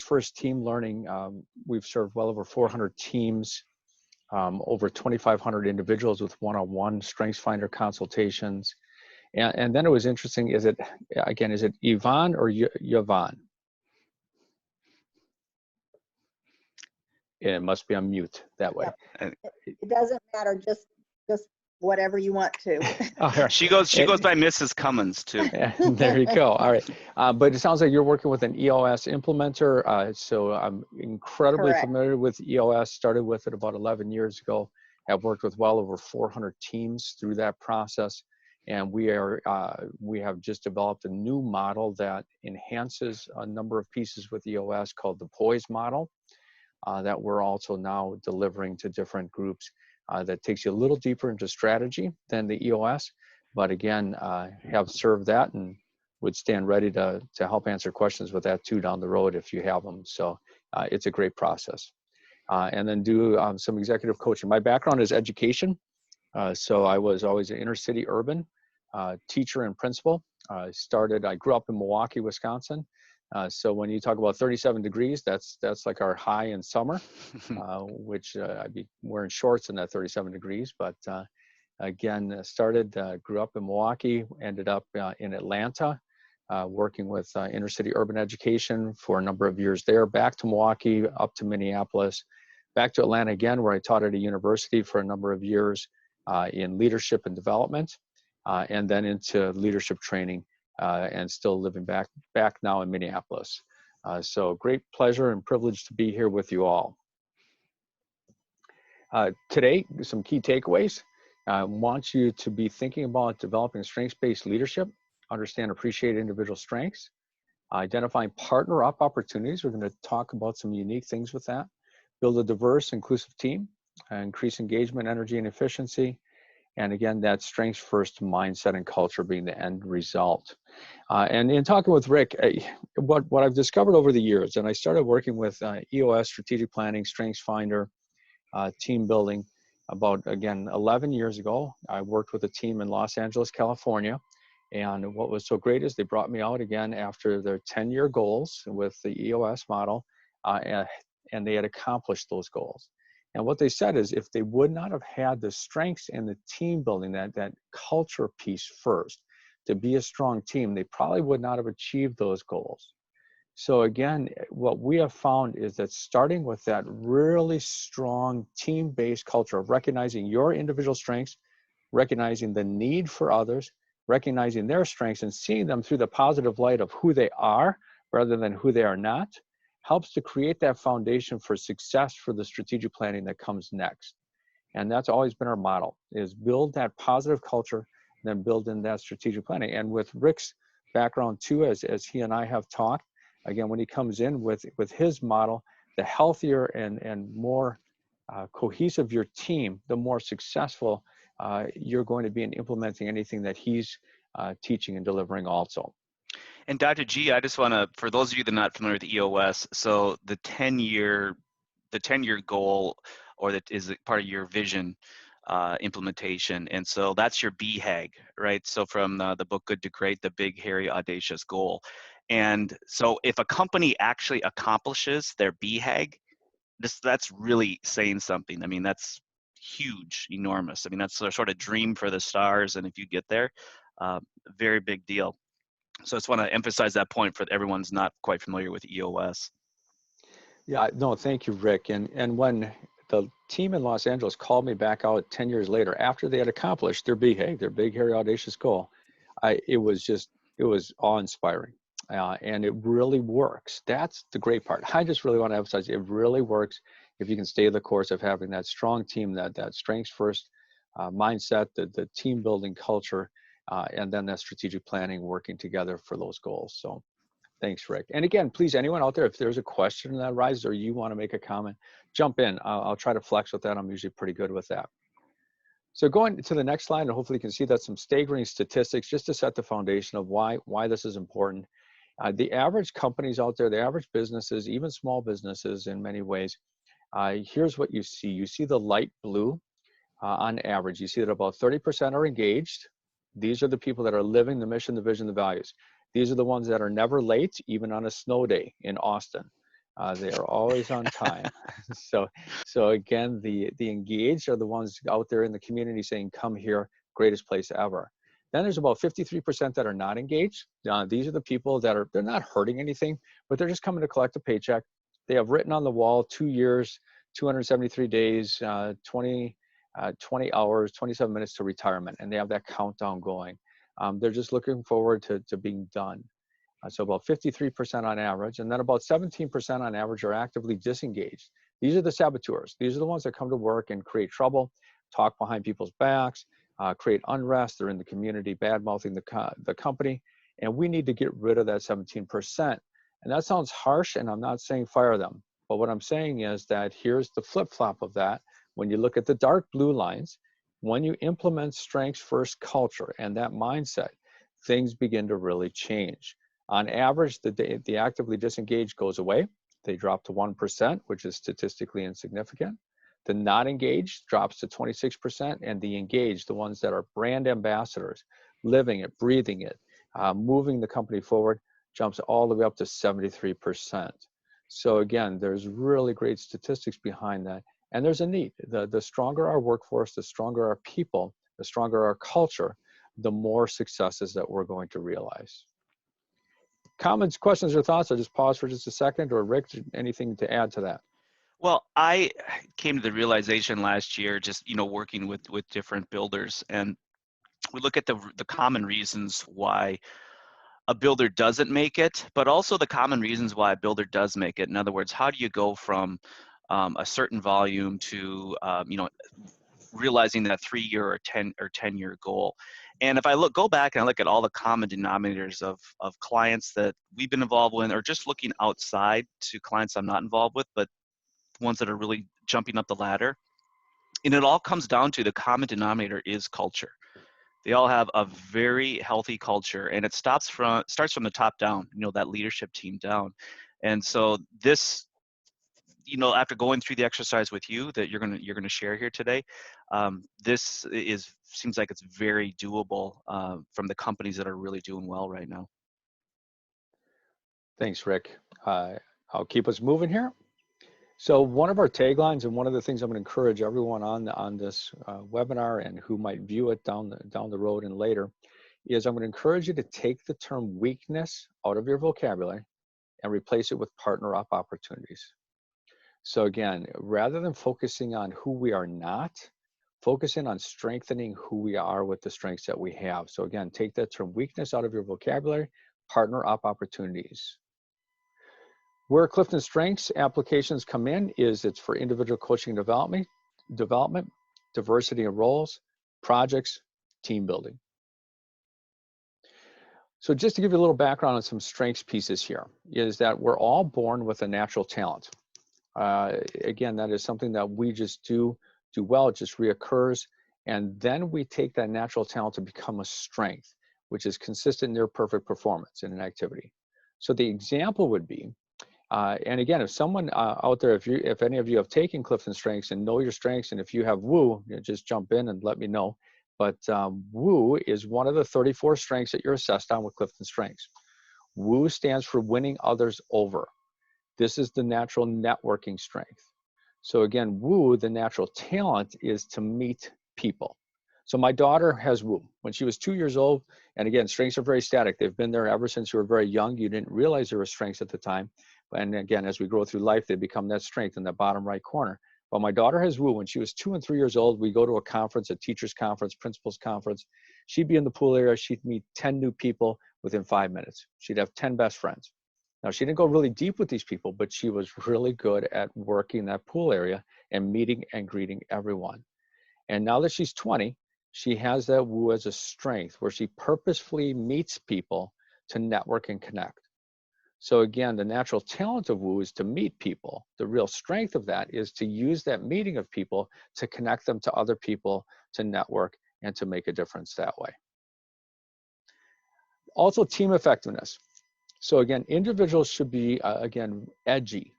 First team learning, we've served well over 400 teams, over 2,500 individuals with one-on-one StrengthsFinder consultations. And then it was interesting, is it Yvonne or Yvonne? It must be on mute that way. Yep. It doesn't matter, just whatever you want to. She goes by Mrs. Cummins too. There you go. All right. But it sounds like you're working with an EOS implementer. So I'm incredibly Correct. familiar with EOS, started with it about 11 years ago, have worked with well over 400 teams through that process. And we have just developed a new model that enhances a number of pieces with EOS called the POISE model that we're also now delivering to different groups. That takes you a little deeper into strategy than the EOS, but again, have served that and would stand ready to help answer questions with that too down the road if you have them. So it's a great process. And then do some executive coaching. My background is education. So I was always an inner city urban teacher and principal. I grew up in Milwaukee, Wisconsin. So when you talk about 37 degrees, that's like our high in summer, which I'd be wearing shorts in that 37 degrees. But again, grew up in Milwaukee, ended up in Atlanta, working with inner city urban education for a number of years there, back to Milwaukee, up to Minneapolis, back to Atlanta again, where I taught at a university for a number of years in leadership and development, and then into leadership training. And still living back now in Minneapolis. So great pleasure and privilege to be here with you all. Today, some key takeaways. I want you to be thinking about developing strengths-based leadership, understand, appreciate individual strengths, identifying partner-up opportunities. We're going to talk about some unique things with that. Build a diverse, inclusive team, increase engagement, energy, and efficiency. And again, that strengths first mindset and culture being the end result. And in talking with Rick, what I've discovered over the years, and I started working with EOS, strategic planning, StrengthsFinder, team building about, again, 11 years ago. I worked with a team in Los Angeles, California. And what was so great is they brought me out again after their 10-year goals with the EOS model, and they had accomplished those goals. And what they said is if they would not have had the strengths and the team building, that culture piece first, to be a strong team, they probably would not have achieved those goals. So again, what we have found is that starting with that really strong team-based culture of recognizing your individual strengths, recognizing the need for others, recognizing their strengths and seeing them through the positive light of who they are rather than who they are not, helps to create that foundation for success for the strategic planning that comes next. And that's always been our model, is build that positive culture, then build in that strategic planning. And with Rick's background too, as he and I have talked, again, when he comes in with his model, the healthier and more cohesive your team, the more successful you're going to be in implementing anything that he's teaching and delivering also. And Dr. G, I just want to, for those of you that are not familiar with EOS, so the 10-year goal, or that is part of your vision implementation, and so that's your BHAG, right? So from the book Good to Great, the big, hairy, audacious goal. And so if a company actually accomplishes their BHAG, that's really saying something. I mean, that's huge, enormous. I mean, that's a sort of dream for the stars, and if you get there, very big deal. So I just want to emphasize that point for everyone who's not quite familiar with EOS. Yeah, no, thank you, Rick. And when the team in Los Angeles called me back out 10 years later, after they had accomplished their BHAG, their big, hairy, audacious goal, it was awe-inspiring. And it really works. That's the great part. I just really want to emphasize it really works if you can stay the course of having that strong team, that strengths first mindset, the team building culture, and then that strategic planning working together for those goals. So thanks, Rick. And again, please, anyone out there, if there's a question that arises or you want to make a comment, jump in. I'll try to flex with that. I'm usually pretty good with that. So going to the next slide, and hopefully you can see that some staggering statistics just to set the foundation of why this is important. The average companies out there, the average businesses, even small businesses in many ways, here's what you see. You see the light blue on average. You see that about 30% are engaged. These are the people that are living the mission, the vision, the values. These are the ones that are never late, even on a snow day in Austin. They are always on time. So again, the engaged are the ones out there in the community saying, come here, greatest place ever. Then there's about 53% that are not engaged. These are the people that they're not hurting anything, but they're just coming to collect a paycheck. They have written on the wall 2 years, 273 days, 20 hours, 27 minutes to retirement, and they have that countdown going. They're just looking forward to being done. So about 53% on average, and then about 17% on average are actively disengaged. These are the saboteurs. These are the ones that come to work and create trouble, talk behind people's backs, create unrest. They're in the community, bad-mouthing the company, and we need to get rid of that 17%. And that sounds harsh, and I'm not saying fire them, but what I'm saying is that here's the flip-flop of that. When you look at the dark blue lines, when you implement strengths-first culture and that mindset, things begin to really change. On average, the actively disengaged goes away. They drop to 1%, which is statistically insignificant. The not engaged drops to 26%, and the engaged, the ones that are brand ambassadors, living it, breathing it, moving the company forward, jumps all the way up to 73%. So again, there's really great statistics behind that. And there's a need. The stronger our workforce, the stronger our people, the stronger our culture, the more successes that we're going to realize. Comments, questions, or thoughts? I'll just pause for just a second. Or Rick, anything to add to that? Well, I came to the realization last year, just working with different builders, and we look at the common reasons why a builder doesn't make it, but also the common reasons why a builder does make it. In other words, how do you go from a certain volume to realizing that 3-year or 10-year goal? And if I go back and I look at all the common denominators of clients that we've been involved with, or just looking outside to clients I'm not involved with, but ones that are really jumping up the ladder, and it all comes down to the common denominator is culture. They all have a very healthy culture, and it starts from the top down, that leadership team down. And so this, after going through the exercise with you that you're gonna share here today, this seems like it's very doable from the companies that are really doing well right now. Thanks, Rick. I'll keep us moving here. So one of our taglines, and one of the things I'm going to encourage everyone on this webinar and who might view it down the road and later, is I'm going to encourage you to take the term weakness out of your vocabulary and replace it with partner up opportunities. So again, rather than focusing on who we are not, focusing on strengthening who we are with the strengths that we have. So again, take that term weakness out of your vocabulary, partner up opportunities. Where Clifton Strengths applications come in is it's for individual coaching development, diversity of roles, projects, team building. So just to give you a little background on some strengths pieces here, is that we're all born with a natural talent. Again, that is something that we just do well, it just reoccurs. And then we take that natural talent to become a strength, which is consistent near perfect performance in an activity. So the example would be, and again, if someone out there, if any of you have taken Clifton Strengths and know your strengths, and if you have WOO, just jump in and let me know. But WOO is one of the 34 strengths that you're assessed on with Clifton Strengths. WOO stands for winning others over. This is the natural networking strength. So again, WOO, the natural talent, is to meet people. So my daughter has WOO. When she was 2 years old, and again, strengths are very static. They've been there ever since you were very young. You didn't realize there were strengths at the time. And again, as we grow through life, they become that strength in the bottom right corner. But my daughter has WOO. When she was 2 and 3 years old, we go to a conference, a teacher's conference, principal's conference. She'd be in the pool area. She'd meet 10 new people within 5 minutes. She'd have 10 best friends. Now, she didn't go really deep with these people, but she was really good at working that pool area and meeting and greeting everyone. And now that she's 20, she has that WOO as a strength where she purposefully meets people to network and connect. So again, the natural talent of WOO is to meet people. The real strength of that is to use that meeting of people to connect them to other people, to network, and to make a difference that way. Also, team effectiveness. So again, individuals should be, again, edgy,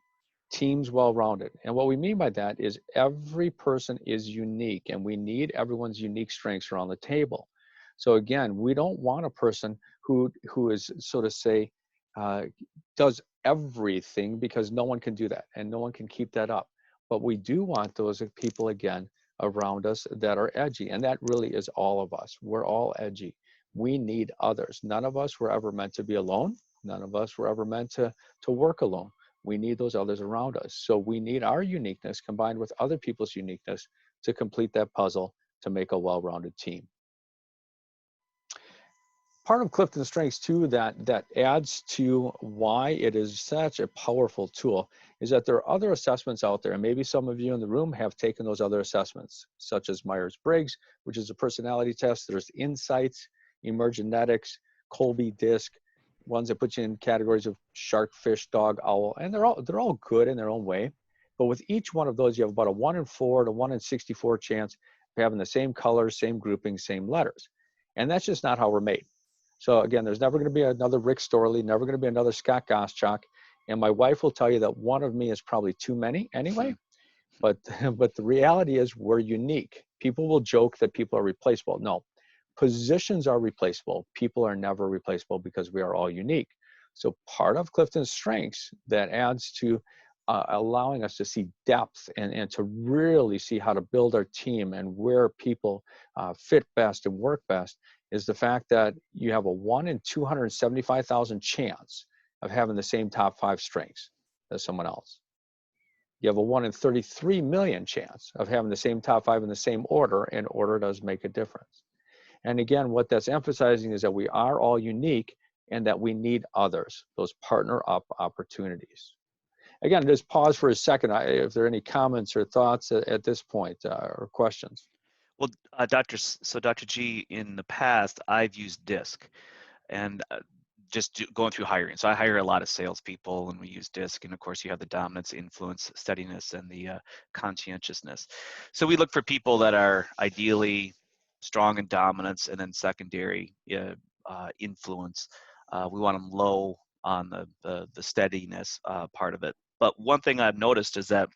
teams well-rounded. And what we mean by that is every person is unique, and we need everyone's unique strengths around the table. So again, we don't want a person who is, so to say, does everything, because no one can do that and no one can keep that up. But we do want those people, again, around us that are edgy. And that really is all of us. We're all edgy. We need others. None of us were ever meant to be alone. None of us were ever meant to work alone. We need those others around us. So we need our uniqueness combined with other people's uniqueness to complete that puzzle to make a well-rounded team. Part of Clifton Strengths too that adds to why it is such a powerful tool is that there are other assessments out there, and maybe some of you in the room have taken those other assessments, such as Myers-Briggs, which is a personality test. There's Insights, Emergenetics, Colby-Disc, ones that put you in categories of shark, fish, dog, owl, and they're all good in their own way. But with each one of those, you have about a 1 in 4 to 1 in 64 chance of having the same colors, same grouping, same letters. And that's just not how we're made. So again, there's never going to be another Rick Storlie, never going to be another Scott Gostchock. And my wife will tell you that one of me is probably too many anyway. But the reality is we're unique. People will joke that people are replaceable. No, positions are replaceable. People are never replaceable because we are all unique. So part of Clifton's strengths that adds to allowing us to see depth and to really see how to build our team and where people fit best and work best is the fact that you have a 1 in 275,000 chance of having the same top 5 strengths as someone else. You have a 1 in 33 million chance of having the same top 5 in the same order, and order does make a difference. And again, what that's emphasizing is that we are all unique and that we need others, those partner up opportunities. Again, just pause for a second if there are any comments or thoughts at this point or questions. Well, Dr. G, in the past, I've used DISC, and just going through hiring. So I hire a lot of salespeople, and we use DISC. And of course, you have the dominance, influence, steadiness, and the conscientiousness. So we look for people that are ideally strong in dominance, and then secondary influence. We want them low on the steadiness part of it. But one thing I've noticed is that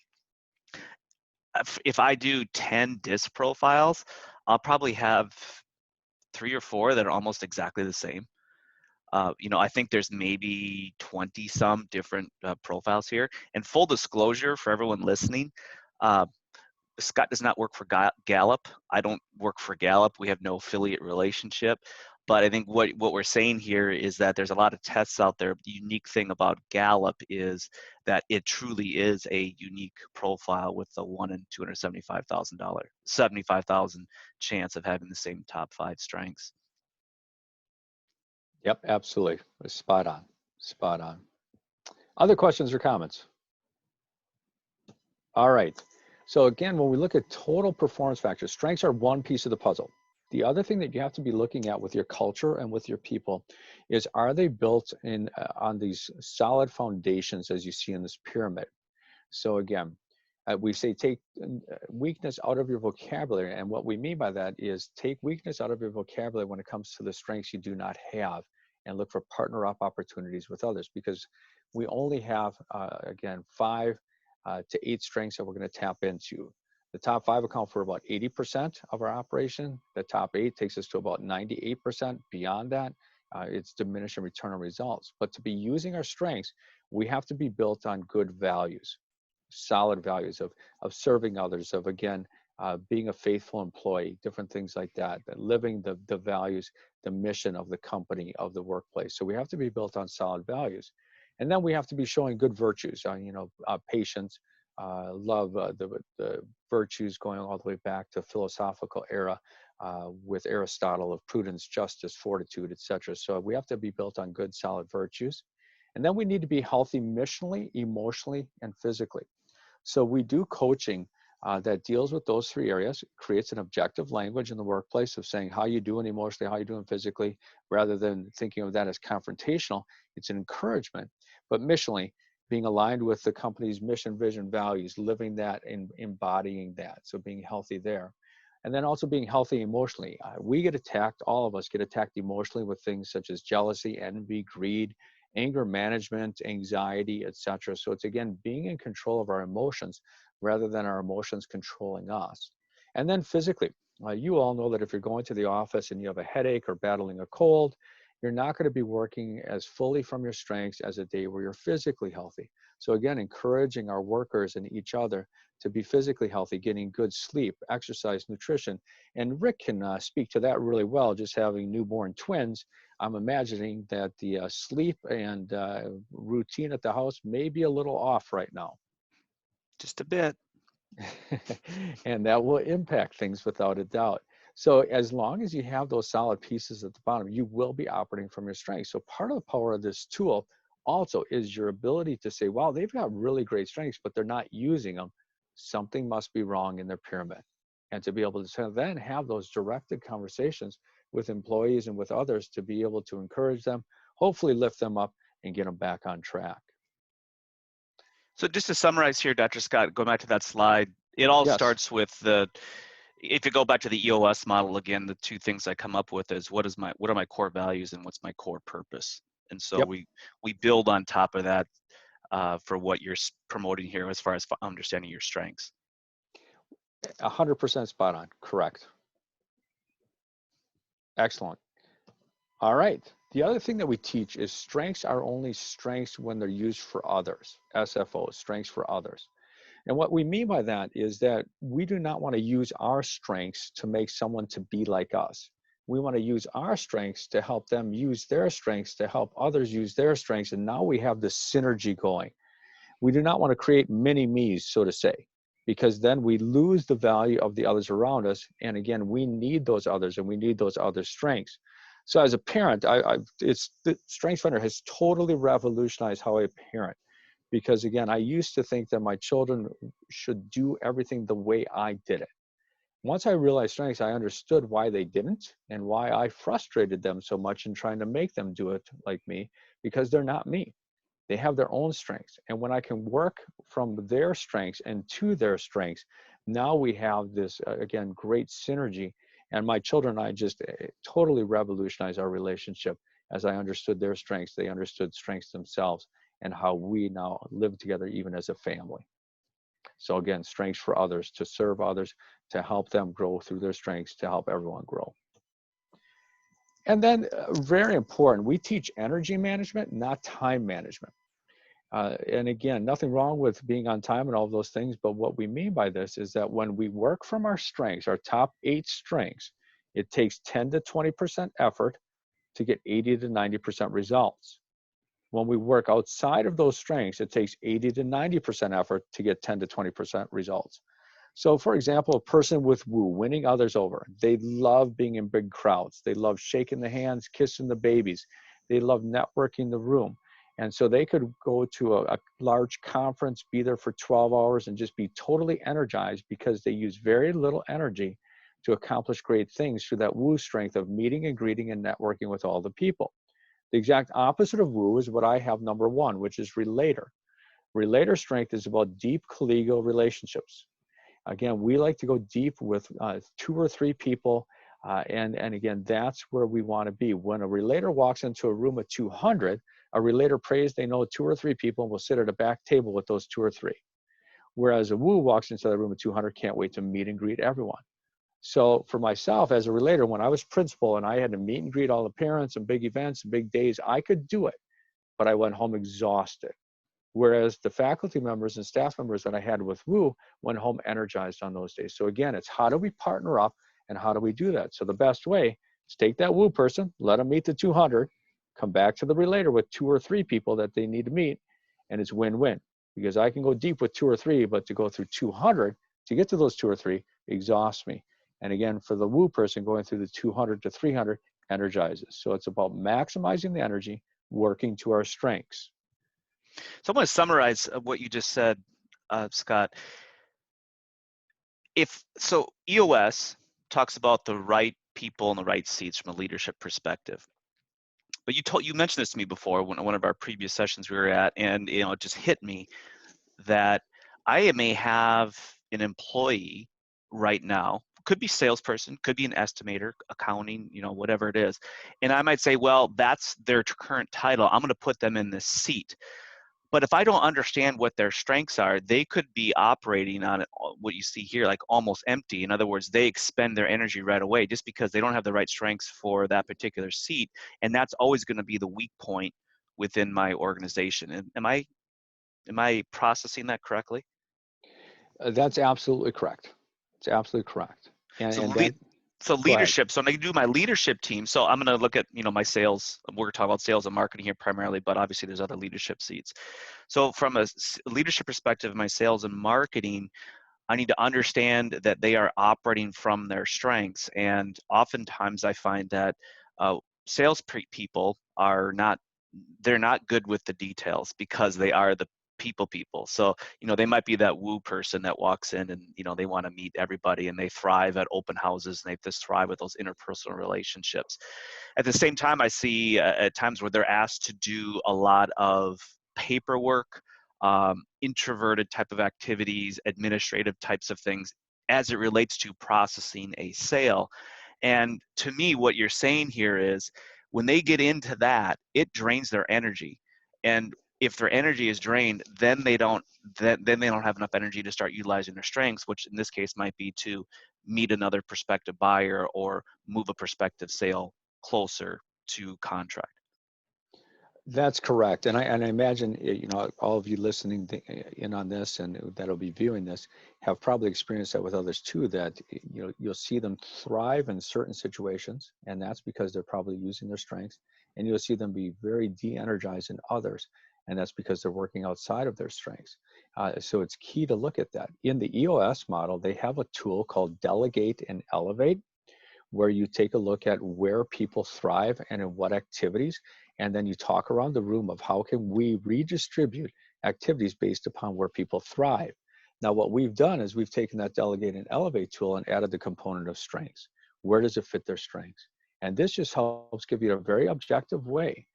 if I do 10 DISC profiles, I'll probably have 3 or 4 that are almost exactly the same. I think there's maybe 20 some different profiles here. And full disclosure for everyone listening, Scott does not work for Gallup. I don't work for Gallup. We have no affiliate relationship. But I think what we're saying here is that there's a lot of tests out there. The unique thing about Gallup is that it truly is a unique profile with the 1 in 75,000 chance of having the same top 5 strengths. Yep, absolutely. Spot on. Spot on. Other questions or comments? All right. So again, when we look at total performance factors, strengths are one piece of the puzzle. The other thing that you have to be looking at with your culture and with your people is, are they built in on these solid foundations as you see in this pyramid? So again, we say take weakness out of your vocabulary. And what we mean by that is take weakness out of your vocabulary when it comes to the strengths you do not have, and look for partner up opportunities with others, because we only have, again, 5 to 8 strengths that we're going to tap into. The top 5 account for about 80% of our operation. The top 8 takes us to about 98%. Beyond that, it's diminishing return on results. But to be using our strengths, we have to be built on good values, solid values of serving others, of, again, being a faithful employee, different things like that, living the values, the mission of the company, of the workplace. So we have to be built on solid values. And then we have to be showing good virtues, patience, love, the virtues going all the way back to philosophical era with Aristotle of prudence, justice, fortitude, etc. So we have to be built on good, solid virtues. And then we need to be healthy missionally, emotionally, and physically. So we do coaching that deals with those 3 areas, creates an objective language in the workplace of saying how you doing emotionally, how you doing physically, rather than thinking of that as confrontational. It's an encouragement, but missionally, being aligned with the company's mission, vision, values, living that and embodying that. So being healthy there. And then also being healthy emotionally. We get attacked, all of us get attacked emotionally with things such as jealousy, envy, greed, anger management, anxiety, etc. So it's, again, being in control of our emotions rather than our emotions controlling us. And then physically, you all know that if you're going to the office and you have a headache or battling a cold, you're not going to be working as fully from your strengths as a day where you're physically healthy. So again, encouraging our workers and each other to be physically healthy, getting good sleep, exercise, nutrition. And Rick can speak to that really well, just having newborn twins. I'm imagining that the sleep and routine at the house may be a little off right now. Just a bit. And that will impact things without a doubt. So as long as you have those solid pieces at the bottom, you will be operating from your strengths. So part of the power of this tool also is your ability to say, wow, they've got really great strengths, but they're not using them. Something must be wrong in their pyramid. And to be able to then have those directed conversations with employees and with others to be able to encourage them, hopefully lift them up and get them back on track. So just to summarize here, Dr. Scott, going back to that slide, it all Yes. starts with if you go back to the EOS model again, the two things I come up with is what are my core values and what's my core purpose. And so Yep. we build on top of that for what you're promoting here as far as understanding your strengths. 100% spot on. Correct. Excellent. All right. The other thing that we teach is strengths are only strengths when they're used for others. SFO, strengths for others. And what we mean by that is that we do not want to use our strengths to make someone to be like us. We want to use our strengths to help them use their strengths to help others use their strengths. And now we have this synergy going. We do not want to create mini me's, so to say, because then we lose the value of the others around us. And again, we need those others and we need those other strengths. So as a parent, the StrengthsFinder has totally revolutionized how I parent. Because again, I used to think that my children should do everything the way I did it. Once I realized strengths, I understood why they didn't and why I frustrated them so much in trying to make them do it like me, because they're not me. They have their own strengths. And when I can work from their strengths and to their strengths, now we have this, again, great synergy. And my children and I just totally revolutionized our relationship as I understood their strengths. They understood strengths themselves and how we now live together even as a family. So again, strengths for others, to serve others, to help them grow through their strengths, to help everyone grow. And then very important, we teach energy management, not time management. And again, nothing wrong with being on time and all of those things, but what we mean by this is that when we work from our strengths, our top 8 strengths, it takes 10 to 20% effort to get 80 to 90% results. When we work outside of those strengths, it takes 80 to 90% effort to get 10 to 20% results. So for example, a person with woo, winning others over, they love being in big crowds. They love shaking the hands, kissing the babies. They love networking the room. And so they could go to a large conference, be there for 12 hours and just be totally energized because they use very little energy to accomplish great things through that woo strength of meeting and greeting and networking with all the people. The exact opposite of woo is what I have number 1, which is relator. Relator strength is about deep collegial relationships. Again, we like to go deep with 2 or 3 people. And again, that's where we want to be. When a relator walks into a room of 200, a relator prays they know 2 or 3 people and will sit at a back table with those 2 or 3. Whereas a woo walks into the room of 200, can't wait to meet and greet everyone. So for myself as a relator, when I was principal and I had to meet and greet all the parents and big events and big days, I could do it, but I went home exhausted. Whereas the faculty members and staff members that I had with woo went home energized on those days. So again, it's how do we partner up and how do we do that? So the best way is take that woo person, let them meet the 200, come back to the relator with 2 or 3 people that they need to meet, and it's win-win. Because I can go deep with 2 or 3, but to go through 200 to get to those 2 or 3 exhausts me. And again, for the woo person, going through the 200 to 300 energizes. So it's about maximizing the energy, working to our strengths. So I'm going to summarize what you just said, Scott. So EOS talks about the right people in the right seats from a leadership perspective. But you mentioned this to me before when one of our previous sessions we were at, and it just hit me that I may have an employee right now, could be salesperson, could be an estimator, accounting, whatever it is, and I might say, well, that's their current title. I'm going to put them in this seat. But if I don't understand what their strengths are, they could be operating on what you see here, like almost empty. In other words, they expend their energy right away just because they don't have the right strengths for that particular seat. And that's always going to be the weak point within my organization. And am I processing that correctly? That's absolutely correct. It's absolutely correct. So And that, so go ahead. leadership. So I'm going to do my leadership team. So I'm going to look at, my sales. We're talking about sales and marketing here primarily, but obviously there's other leadership seats. So from a leadership perspective, my sales and marketing, I need to understand that they are operating from their strengths. And oftentimes I find that sales people are not, they're not good with the details because they are the people. So, they might be that woo person that walks in and, they want to meet everybody and they thrive at open houses and they just thrive with those interpersonal relationships. At the same time, I see at times where they're asked to do a lot of paperwork, introverted type of activities, administrative types of things as it relates to processing a sale. And to me, what you're saying here is when they get into that, it drains their energy. And if their energy is drained, then they don't have enough energy to start utilizing their strengths, which in this case might be to meet another prospective buyer or move a prospective sale closer to contract. That's correct. And I imagine, all of you listening in on this and that'll be viewing this have probably experienced that with others too, that, you'll see them thrive in certain situations, and that's because they're probably using their strengths. And you'll see them be very de-energized in others, and that's because they're working outside of their strengths. So it's key to look at that. In the EOS model, they have a tool called Delegate and Elevate, where you take a look at where people thrive and in what activities, and then you talk around the room of how can we redistribute activities based upon where people thrive. Now, what we've done is we've taken that Delegate and Elevate tool and added the component of strengths. Where does it fit their strengths? And this just helps give you a very objective way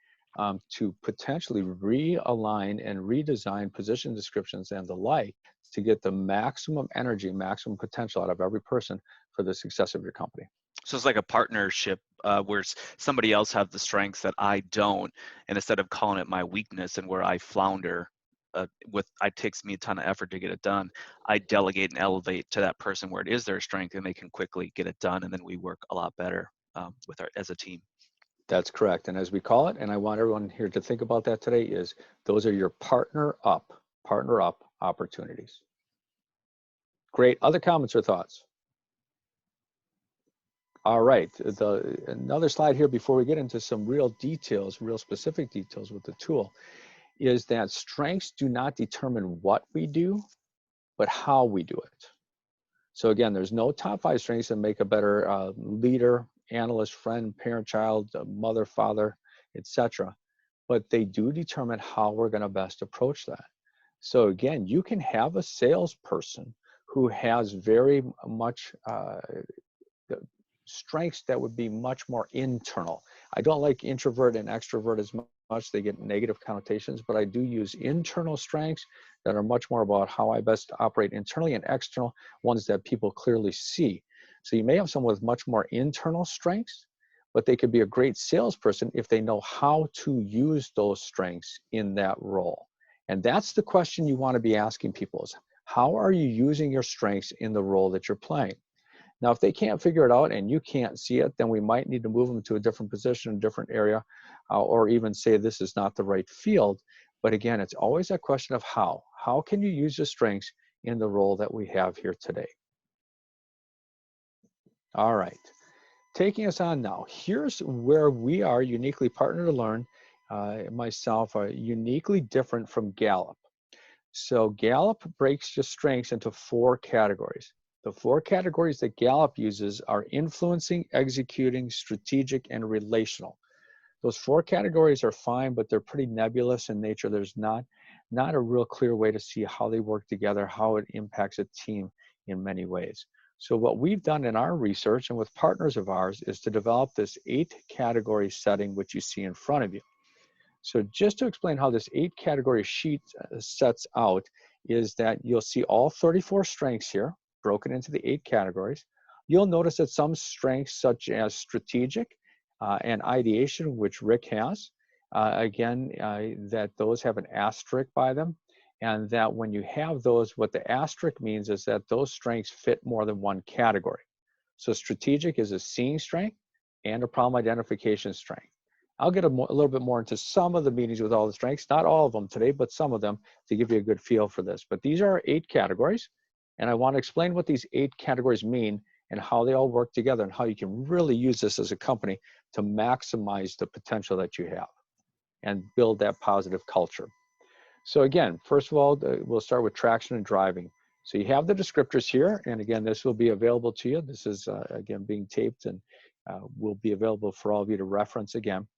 to potentially realign and redesign position descriptions and the like to get the maximum energy, maximum potential out of every person for the success of your company. So it's like a partnership where somebody else has the strengths that I don't, and instead of calling it my weakness and where I flounder, it takes me a ton of effort to get it done. I delegate and elevate to that person where it is their strength, and they can quickly get it done, and then we work a lot better as a team. That's correct. And as we call it, and I want everyone here to think about that today, is those are your partner up opportunities. Great. Other comments or thoughts? All right, another slide here before we get into some real details, real specific details with the tool, is that strengths do not determine what we do, but how we do it. So again, there's no top 5 strengths that make a better leader, analyst, friend, parent, child, mother, father, etc. But they do determine how we're going to best approach that. So again, you can have a salesperson who has very much strengths that would be much more internal. I don't like introvert and extrovert as much. They get negative connotations, but I do use internal strengths that are much more about how I best operate internally, and external ones that people clearly see. So you may have someone with much more internal strengths, but they could be a great salesperson if they know how to use those strengths in that role. And that's the question you want to be asking people is, how are you using your strengths in the role that you're playing? Now, if they can't figure it out and you can't see it, then we might need to move them to a different position, a different area, or even say this is not the right field. But again, it's always a question of how. How can you use your strengths in the role that we have here today? All right, taking us on now. Here's where we are uniquely partnered to learn. Myself are uniquely different from Gallup. So Gallup breaks your strengths into 4 categories. The 4 categories that Gallup uses are influencing, executing, strategic, and relational. Those 4 categories are fine, but they're pretty nebulous in nature. There's not a real clear way to see how they work together, how it impacts a team in many ways. So what we've done in our research and with partners of ours is to develop this 8 category setting, which you see in front of you. So just to explain how this 8 category sheet sets out is that you'll see all 34 strengths here, broken into the 8 categories. You'll notice that some strengths such as strategic and ideation, which Rick has, That those have an asterisk by them, and that when you have those, what the asterisk means is that those strengths fit more than one category. So strategic is a seeing strength and a problem identification strength. I'll get a little bit more into some of the meetings with all the strengths, not all of them today, but some of them to give you a good feel for this. But these are 8 categories, and I want to explain what these 8 categories mean and how they all work together and how you can really use this as a company to maximize the potential that you have and build that positive culture. So again, first of all, we'll start with traction and driving. So you have the descriptors here, and again, this will be available to you. This is, again, being taped and will be available for all of you to reference again.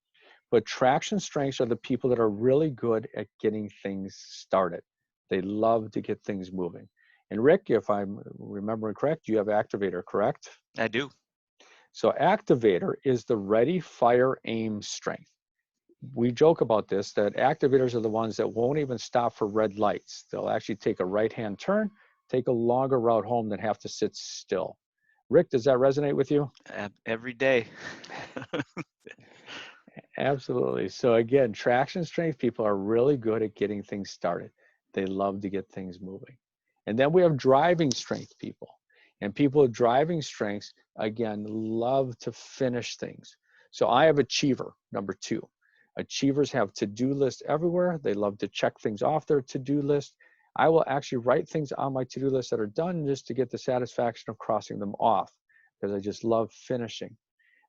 But traction strengths are the people that are really good at getting things started. They love to get things moving. And Rick, if I'm remembering correct, you have activator, correct? I do. So activator is the ready, fire, aim strength. We joke about this, that activators are the ones that won't even stop for red lights. They'll actually take a right-hand turn, take a longer route home than have to sit still. Rick, does that resonate with you? Every day. Absolutely. So again, traction strength people are really good at getting things started. They love to get things moving. And then we have driving strength people. And people with driving strengths, again, love to finish things. So I have achiever, number 2. Achievers have to-do lists everywhere. They love to check things off their to-do list. I will actually write things on my to-do list that are done just to get the satisfaction of crossing them off, because I just love finishing.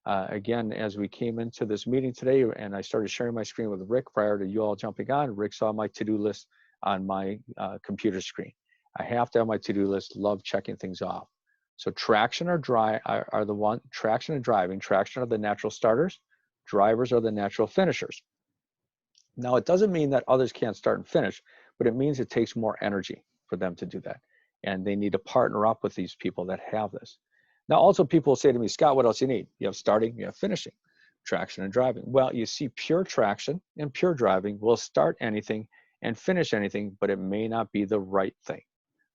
Again, as we came into this meeting today and I started sharing my screen with Rick prior to you all jumping on, Rick saw my to-do list on my computer screen. I have to have my to-do list, love checking things off. So traction or traction and driving. Traction are the natural starters. Drivers are the natural finishers. Now, it doesn't mean that others can't start and finish, but it means it takes more energy for them to do that. And they need to partner up with these people that have this. Now, also people say to me, Scott, what else do you need? You have starting, you have finishing, traction and driving. Well, you see, pure traction and pure driving will start anything and finish anything, but it may not be the right thing.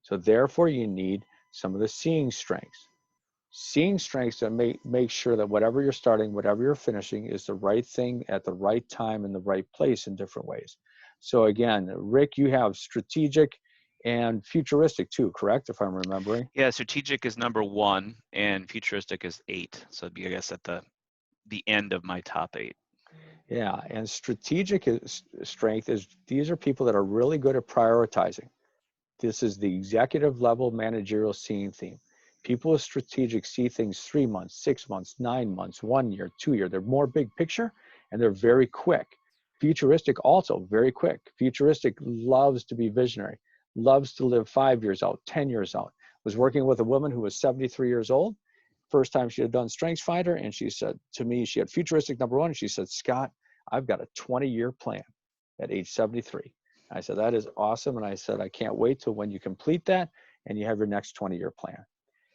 So therefore, you need some of the seeing strengths. Seeing strengths that make sure that whatever you're starting, whatever you're finishing is the right thing at the right time in the right place in different ways. So again, Rick, you have strategic and futuristic too, correct, if I'm remembering? Yeah, strategic is number 1 and futuristic is 8. So it'd be, I guess, at the end of my top 8. Yeah, and strategic strength is, these are people that are really good at prioritizing. This is the executive level managerial seeing theme. People with strategic see things 3 months, 6 months, 9 months, 1 year, 2 year. They're more big picture and they're very quick. Futuristic also very quick. Futuristic loves to be visionary, loves to live 5 years out, 10 years out. Was working with a woman who was 73 years old. First time she had done StrengthsFinder, and she said to me, she had futuristic number 1. And she said, Scott, I've got a 20-year plan at age 73. I said, that is awesome. And I said, I can't wait till when you complete that and you have your next 20-year plan.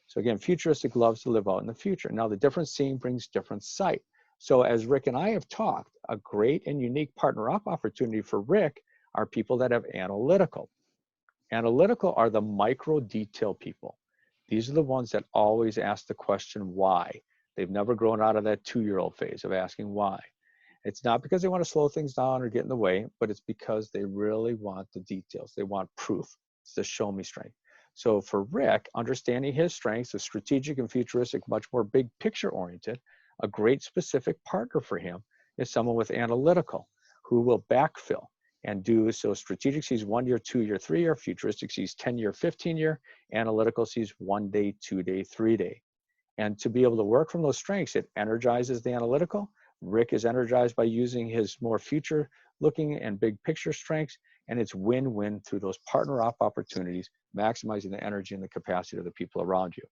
So again, futuristic loves to live out in the future. Now the different seeing brings different sight. So as Rick and I have talked, a great and unique partner up opportunity for Rick are people that have analytical. Analytical are the micro detail people. These are the ones that always ask the question why. They've never grown out of that 2-year-old phase of asking why. It's not because they want to slow things down or get in the way, but it's because they really want the details. They want proof. It's the show me strength. So for Rick, understanding his strengths of strategic and futuristic, much more big picture oriented, a great specific partner for him is someone with analytical who will backfill and do. So strategic sees 1 year, 2 year, 3 year, futuristic sees 10 year, 15 year, analytical sees 1 day, 2 day, 3 day. And to be able to work from those strengths, it energizes the analytical. Rick is energized by using his more future looking and big picture strengths, and it's win-win through those partner up opportunities, maximizing the energy and the capacity of the people around you.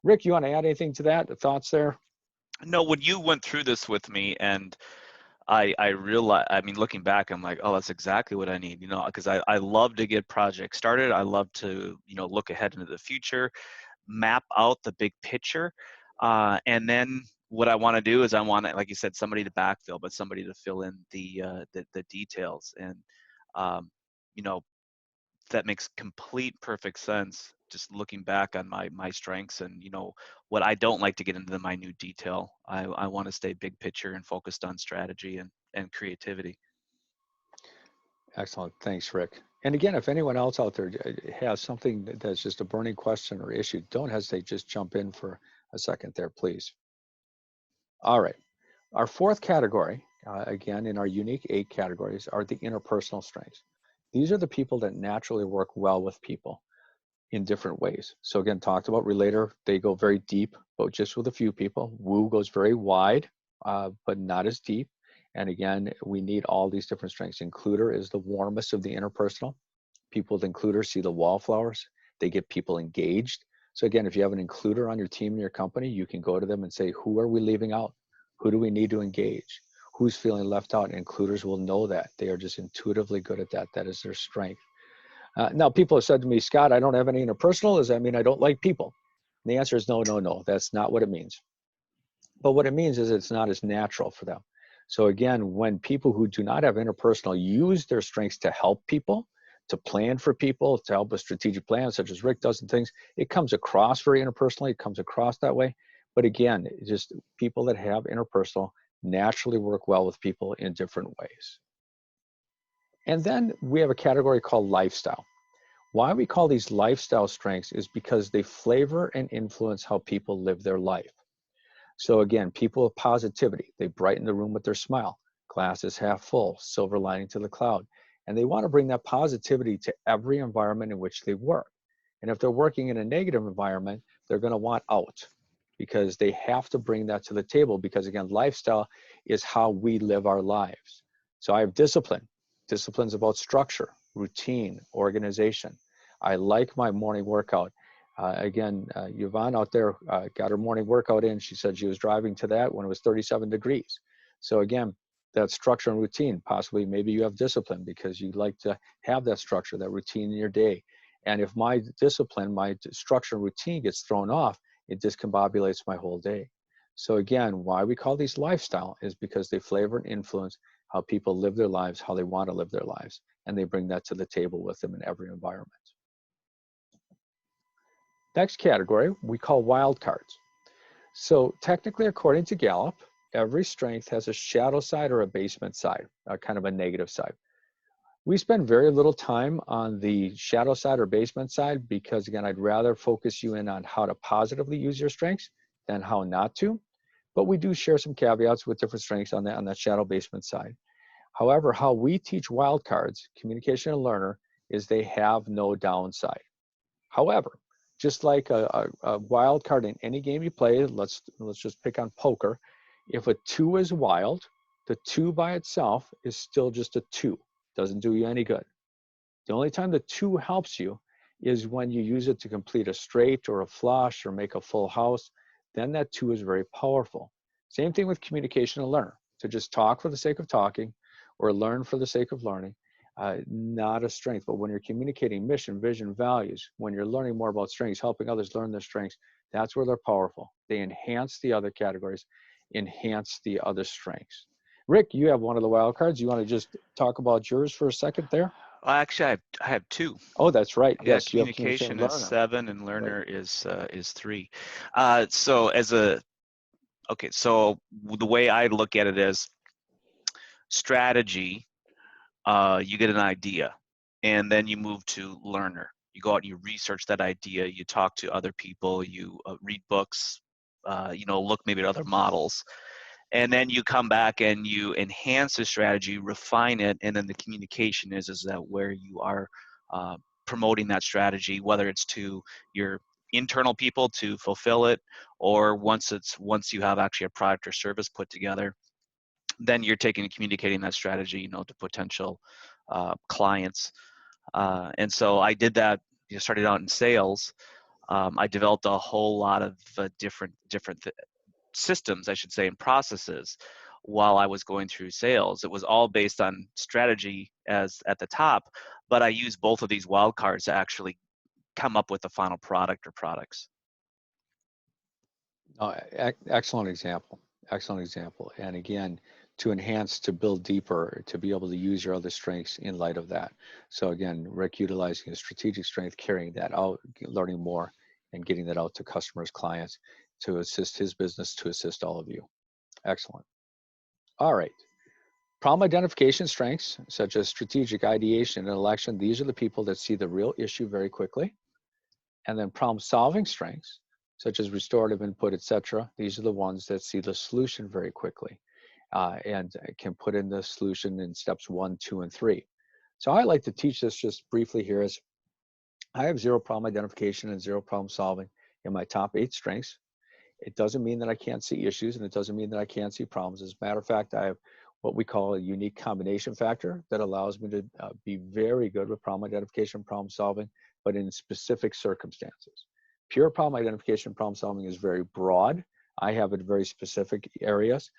Rick, you want to add anything to that? The thoughts there? No, when you went through this with me and I realized, I mean, looking back, I'm like, oh, that's exactly what I need, because I love to get projects started. I love to, look ahead into the future, map out the big picture. And then what I want to do is I want, like you said, somebody to backfill, but somebody to fill in the details. And, that makes complete perfect sense. Just looking back on my strengths and, what I don't like to get into the minute detail. I want to stay big picture and focused on strategy and creativity. Excellent. Thanks, Rick. And again, if anyone else out there has something that's just a burning question or issue, don't hesitate, just jump in for a second there, please. All right. Our fourth category, again, in our unique 8 categories, are the interpersonal strengths. These are the people that naturally work well with people in different ways. So again, talked about relator, they go very deep, but just with a few people. Woo goes very wide, but not as deep. And again, we need all these different strengths. Includer is the warmest of the interpersonal. People with includers see the wallflowers. They get people engaged. So again, if you have an includer on your team in your company, you can go to them and say, who are we leaving out? Who do we need to engage? Who's feeling left out? And includers will know that. They are just intuitively good at that. That is their strength. Now, people have said to me, Scott, I don't have any interpersonal. Does that mean I don't like people? And the answer is no, no, no. That's not what it means. But what it means is it's not as natural for them. So again, when people who do not have interpersonal use their strengths to help people, to plan for people, to help with strategic plans, such as Rick does and things, it comes across very interpersonally. It comes across that way. But again, just people that have interpersonal naturally work well with people in different ways. And then we have a category called lifestyle. Why we call these lifestyle strengths is because they flavor and influence how people live their life. So again, people with positivity, they brighten the room with their smile. Glass is half full, silver lining to the cloud. And they want to bring that positivity to every environment in which they work. And if they're working in a negative environment, they're going to want out because they have to bring that to the table because again, lifestyle is how we live our lives. So I have discipline. Discipline's about structure, routine, organization. I like my morning workout. Yvonne out there got her morning workout in. She said she was driving to that when it was 37 degrees. So again, that structure and routine, possibly maybe you have discipline because you like to have that structure, that routine in your day. And if my discipline, my structure and routine gets thrown off, it discombobulates my whole day. So again, why we call these lifestyle is because they flavor and influence how people live their lives, how they want to live their lives. And they bring that to the table with them in every environment. Next category, we call wild cards. So technically, according to Gallup, every strength has a shadow side or a basement side, kind of a negative side. We spend very little time on the shadow side or basement side because, again, I'd rather focus you in on how to positively use your strengths than how not to. But we do share some caveats with different strengths on that shadow basement side. However, how we teach wild cards, communication and learner, is they have no downside. However, just like a wild card in any game you play, let's just pick on poker. If a 2 is wild, the 2 by itself is still just a 2. Doesn't do you any good. The only time the 2 helps you is when you use it to complete a straight or a flush or make a full house. Then that 2 is very powerful. Same thing with communication and learner. To just talk for the sake of talking or learn for the sake of learning. Not a strength, but when you're communicating mission, vision, values, when you're learning more about strengths, helping others learn their strengths, that's where they're powerful. They enhance the other categories, enhance the other strengths. Rick, you have one of the wild cards. You want to just talk about yours for a second there? Well, actually, I have 2. Oh, that's right. Yeah, Yes, you have communication is 7 and learner right. is 3. So the way I look at it is strategy. You get an idea, and then you move to learner. You go out and you research that idea. You talk to other people. You read books. Look maybe at other models, and then you come back and you enhance the strategy, refine it, and then the communication is that where you are promoting that strategy, whether it's to your internal people to fulfill it, or once you have actually a product or service put together, then you're taking and communicating that strategy, to potential clients. And so I did that. Started out in sales. I developed a whole lot of different systems, I should say, and processes while I was going through sales. It was all based on strategy as at the top, but I used both of these wild cards to actually come up with the final product or products. Excellent example. Excellent example. And again, to enhance, to build deeper, to be able to use your other strengths in light of that. So again, Rick utilizing his strategic strength, carrying that out, learning more, and getting that out to customers, clients, to assist his business, to assist all of you. Excellent. All right. Problem identification strengths, such as strategic ideation and election, these are the people that see the real issue very quickly. And then problem solving strengths, such as restorative input, etc. These are the ones that see the solution very quickly and can put in the solution in steps 1, 2, and 3. So I like to teach this just briefly here is I have 0 problem identification and 0 problem solving in my top 8 strengths. It doesn't mean that I can't see issues, and it doesn't mean that I can't see problems. As a matter of fact, I have what we call a unique combination factor that allows me to be very good with problem identification and problem solving, but in specific circumstances. Pure problem identification and problem solving is very broad. I have it very specific areas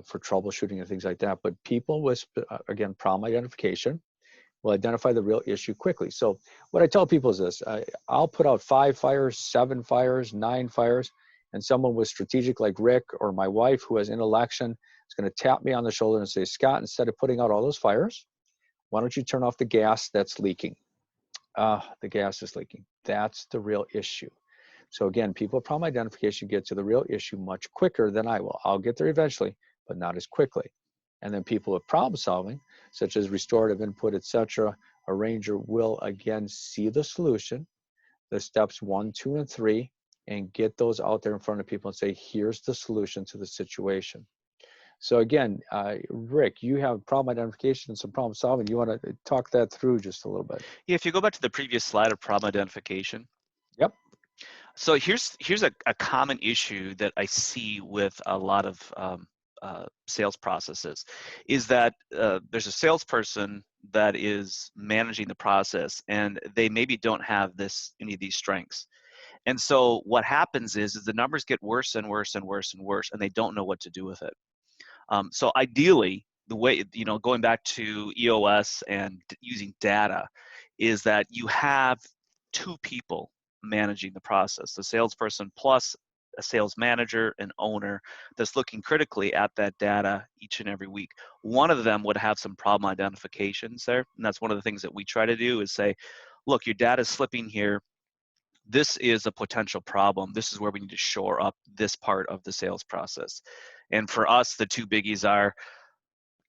for troubleshooting and things like that. But people with, again, problem identification will identify the real issue quickly. So what I tell people is this, I'll put out 5 fires, 7 fires, 9 fires, and someone with strategic like Rick or my wife who has intellection is going to tap me on the shoulder and say, Scott, instead of putting out all those fires, why don't you turn off the gas that's leaking? The gas is leaking. That's the real issue. So again, people with problem identification get to the real issue much quicker than I will. I'll get there eventually, but not as quickly. And then people with problem solving, such as restorative input, etc., a ranger will again see the solution, the steps 1, 2, and 3, and get those out there in front of people and say, here's the solution to the situation. So again, Rick, you have problem identification and some problem solving. You want to talk that through just a little bit? Yeah, if you go back to the previous slide of problem identification. Yep. So here's a common issue that I see with a lot of sales processes is that there's a salesperson that is managing the process and they maybe don't have any of these strengths. And so what happens is the numbers get worse and worse and worse and worse, and they don't know what to do with it. So ideally, the way, going back to EOS and using data, is that you have 2 people managing the process, the salesperson plus a sales manager and owner that's looking critically at that data each and every week. One of them would have some problem identifications there, and that's one of the things that we try to do is say, look, your data is slipping here. This is a potential problem. This is where we need to shore up this part of the sales process. And for us, the 2 biggies are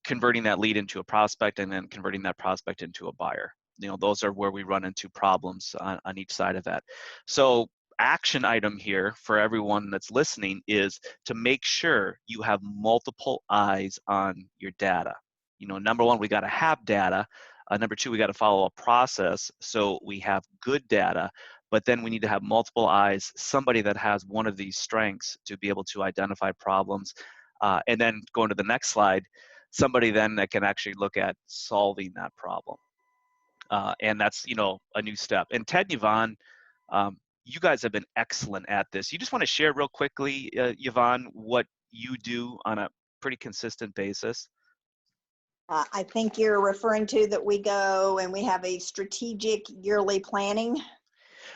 converting that lead into a prospect and then converting that prospect into a buyer. Those are where we run into problems on each side of that. So action item here for everyone that's listening is to make sure you have multiple eyes on your data. Number 1, we got to have data. Number 2, we got to follow a process so we have good data, but then we need to have multiple eyes, somebody that has one of these strengths to be able to identify problems. And then going to the next slide, somebody then that can actually look at solving that problem. And that's, a new step. And Ted and Yvonne, you guys have been excellent at this. You just want to share real quickly, Yvonne, what you do on a pretty consistent basis? I think you're referring to that we go and we have a strategic yearly planning.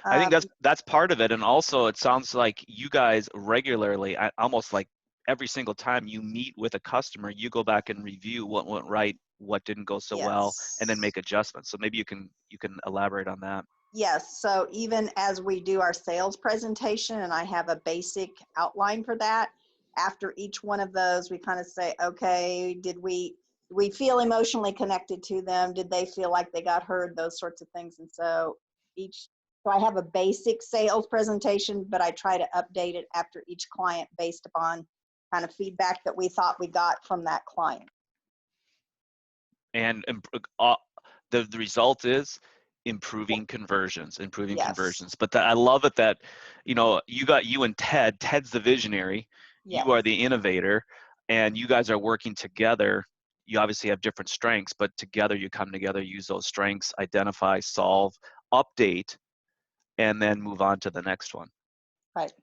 I think that's part of it. And also it sounds like you guys regularly, almost like every single time you meet with a customer, you go back and review what went right, what didn't go so well, and then make adjustments. So maybe you can elaborate on that. Yes. So even as we do our sales presentation, and I have a basic outline for that, after each one of those, we kind of say, okay, did we feel emotionally connected to them? Did they feel like they got heard? Those sorts of things. And so I have a basic sales presentation, but I try to update it after each client based upon kind of feedback that we thought we got from that client. And the result is improving conversions. But I love it that, you got you and Ted. Ted's the visionary. Yes. You are the innovator, and you guys are working together. You obviously have different strengths, but together you come together, use those strengths, identify, solve, update, and then move on to the next one. Right.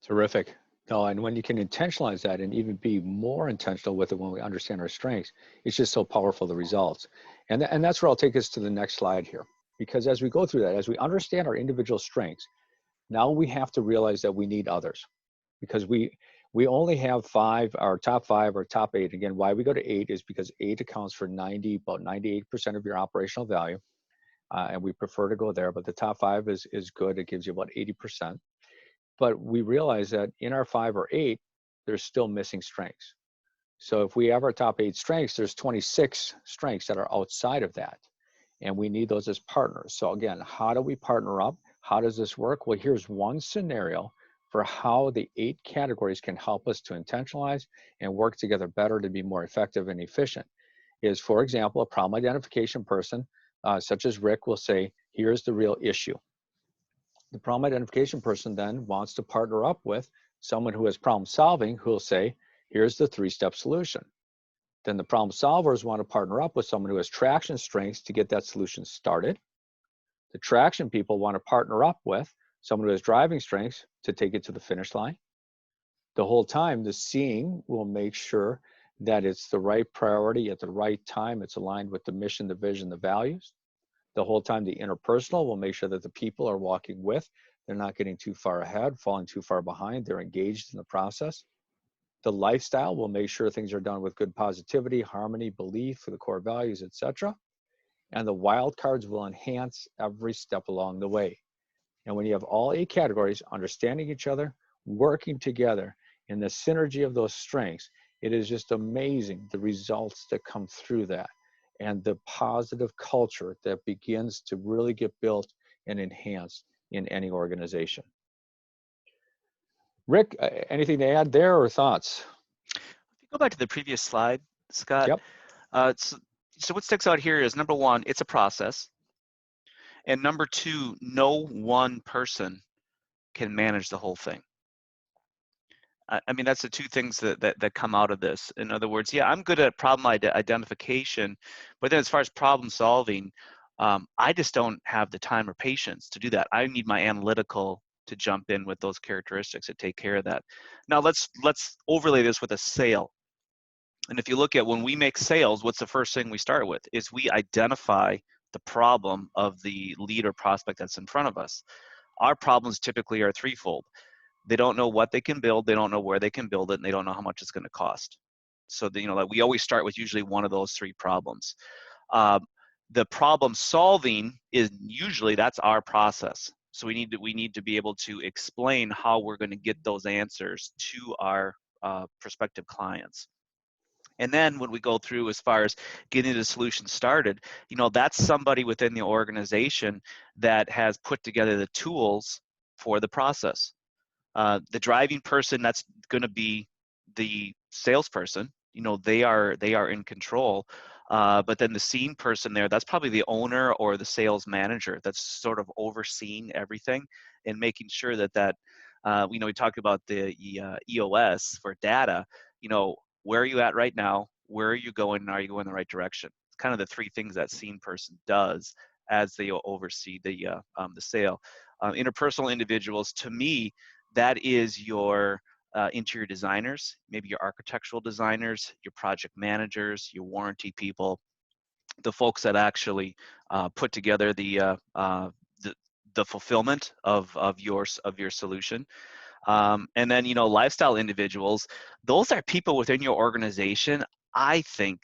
Terrific. No, and when you can intentionalize that and even be more intentional with it when we understand our strengths, it's just so powerful, the results. And that's where I'll take us to the next slide here. Because as we go through that, as we understand our individual strengths, now we have to realize that we need others. Because we only have 5, our top 5 or top 8. Again, why we go to 8 is because 8 accounts for about 98% of your operational value. And we prefer to go there, but the top 5 is good. It gives you about 80%. But we realize that in our 5 or 8, there's still missing strengths. So if we have our top 8 strengths, there's 26 strengths that are outside of that. And we need those as partners. So again, how do we partner up? How does this work? Well, here's one scenario for how the 8 categories can help us to intentionalize and work together better to be more effective and efficient. Is, for example, a problem identification person, such as Rick, will say, here's the real issue. The problem identification person then wants to partner up with someone who is problem solving, who will say, here's the 3-step solution. Then the problem solvers want to partner up with someone who has traction strengths to get that solution started. The traction people want to partner up with someone who has driving strengths to take it to the finish line. The whole time, the seeing will make sure that it's the right priority at the right time. It's aligned with the mission, the vision, the values. The whole time, the interpersonal will make sure that the people are walking with. They're not getting too far ahead, falling too far behind. They're engaged in the process. The lifestyle will make sure things are done with good positivity, harmony, belief for the core values, etc. And the wild cards will enhance every step along the way. And when you have all 8 categories, understanding each other, working together in the synergy of those strengths, it is just amazing the results that come through that and the positive culture that begins to really get built and enhanced in any organization. Rick, anything to add there or thoughts? If you go back to the previous slide, Scott, Yep. So what sticks out here is, number one, it's a process. And number two, no one person can manage the whole thing. I mean, that's the 2 things that come out of this. In other words, yeah, I'm good at problem identification, but then as far as problem solving, I just don't have the time or patience to do that. I need my analytical to jump in with those characteristics to take care of that. Now let's overlay this with a sale. And if you look at when we make sales, what's the first thing we start with? Is we identify the problem of the lead or prospect that's in front of us. Our problems typically are threefold. They don't know what they can build, they don't know where they can build it, and they don't know how much it's going to cost. So like we always start with usually one of those 3 problems. The problem solving is usually, that's our process. So we need to be able to explain how we're going to get those answers to our prospective clients. And then when we go through as far as getting the solution started, that's somebody within the organization that has put together the tools for the process. The driving person, that's going to be the salesperson. They are in control. But then the scene person there, that's probably the owner or the sales manager that's sort of overseeing everything and making sure that we talked about the EOS for data. Where are you at right now? Where are you going? And are you going the right direction? It's kind of the 3 things that scene person does as they oversee the sale. Interpersonal individuals, to me, that is your interior designers, maybe your architectural designers, your project managers, your warranty people, the folks that actually put together the fulfillment of your solution. And then, lifestyle individuals, those are people within your organization, I think,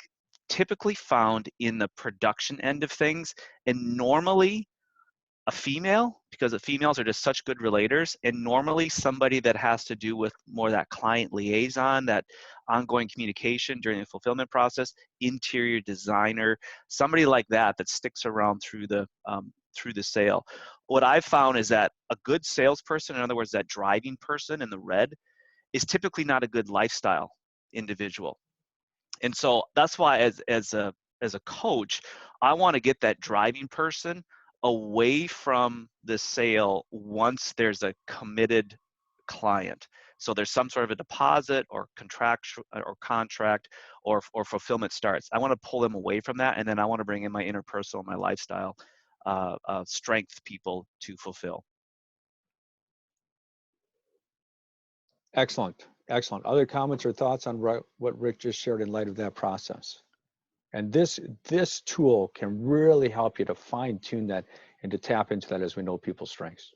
typically found in the production end of things, and normally a female, because the females are just such good relators, and normally somebody that has to do with more that client liaison, that ongoing communication during the fulfillment process, interior designer, somebody like that sticks around through the sale. What I've found is that a good salesperson, in other words, that driving person in the red, is typically not a good lifestyle individual. And so that's why as a coach, I want to get that driving person away from the sale once there's a committed client. So there's some sort of a deposit or contract or fulfillment starts. I want to pull them away from that, and then I want to bring in my interpersonal, my lifestyle strength people to fulfill. Excellent. Excellent. Other comments or thoughts on what Rick just shared in light of that process? And this tool can really help you to fine tune that and to tap into that as we know people's strengths.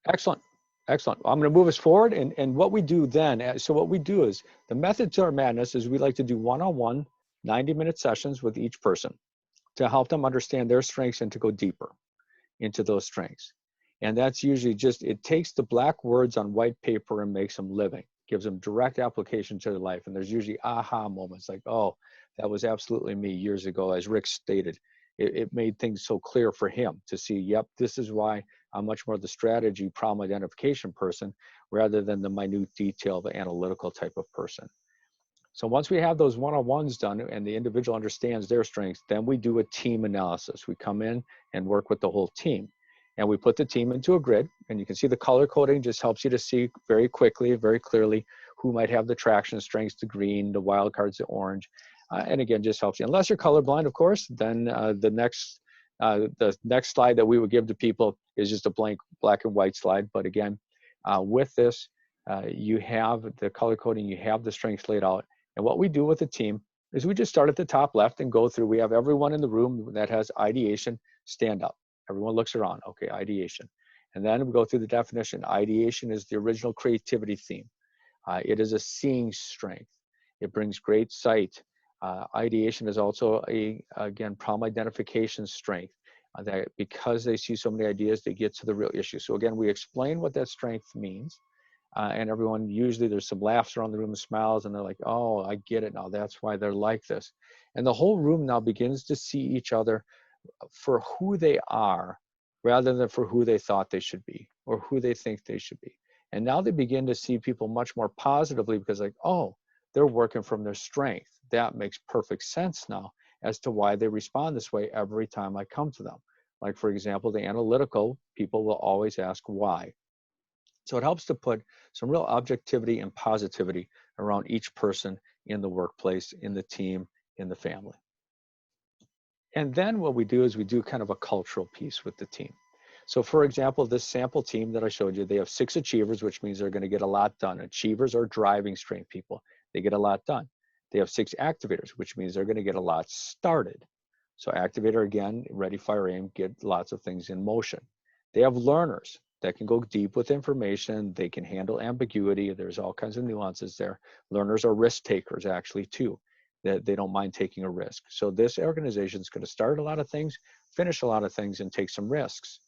Excellent. Excellent. I'm going to move us forward. And what we do then, so what we do is, the method to our madness is we like to do one-on-one 90-minute sessions with each person to help them understand their strengths and to go deeper into those strengths. And that's usually just, it takes the black words on white paper and makes them living. gives them direct application to their life. And there's usually aha moments like, oh, that was absolutely me years ago. As Rick stated, it made things so clear for him to see, yep, this is why I'm much more the strategy problem identification person rather than the minute detail of the analytical type of person. So once we have those one-on-ones done and the individual understands their strengths, then we do a team analysis. We come in and work with the whole team. And we put the team into a grid, and you can see the color coding just helps you to see very quickly, very clearly who might have the traction strengths, the green, the wild cards, the orange. And again, just helps you. Unless you're colorblind, of course, then the next slide that we would give to people is just a blank black and white slide. But again, with this, you have the color coding, you have the strengths laid out. And what we do with the team is we just start at the top left and go through. We have everyone in the room that has ideation stand up. Everyone looks around. Okay, ideation. And then we go through the definition. Ideation is the original creativity theme. It is a seeing strength. It brings great sight. Ideation is also again, problem identification strength. That because they see so many ideas, they get to the real issue. So again, we explain what that strength means. And everyone, usually there's some laughs around the room, smiles, and they're like, oh, I get it now. That's why they're like this. And the whole room now begins to see each other for who they are rather than for who they thought they should be or who they think they should be. And now they begin to see people much more positively because like, oh, they're working from their strength. That makes perfect sense now as to why they respond this way every time I come to them. Like, for example, the analytical people will always ask why. So it helps to put some real objectivity and positivity around each person in the workplace, in the team, in the family. And then what we do is we do kind of a cultural piece with the team. So for example, this sample team that I showed you, they have 6 achievers, which means they're going to get a lot done. Achievers are driving strength people. They get a lot done. They have 6 activators, which means they're going to get a lot started. So activator, again, ready, fire, aim, get lots of things in motion. They have learners that can go deep with information. They can handle ambiguity. There's all kinds of nuances there. Learners are risk takers actually too. That they don't mind taking a risk. So this organization is going to start a lot of things, finish a lot of things, and take some risks.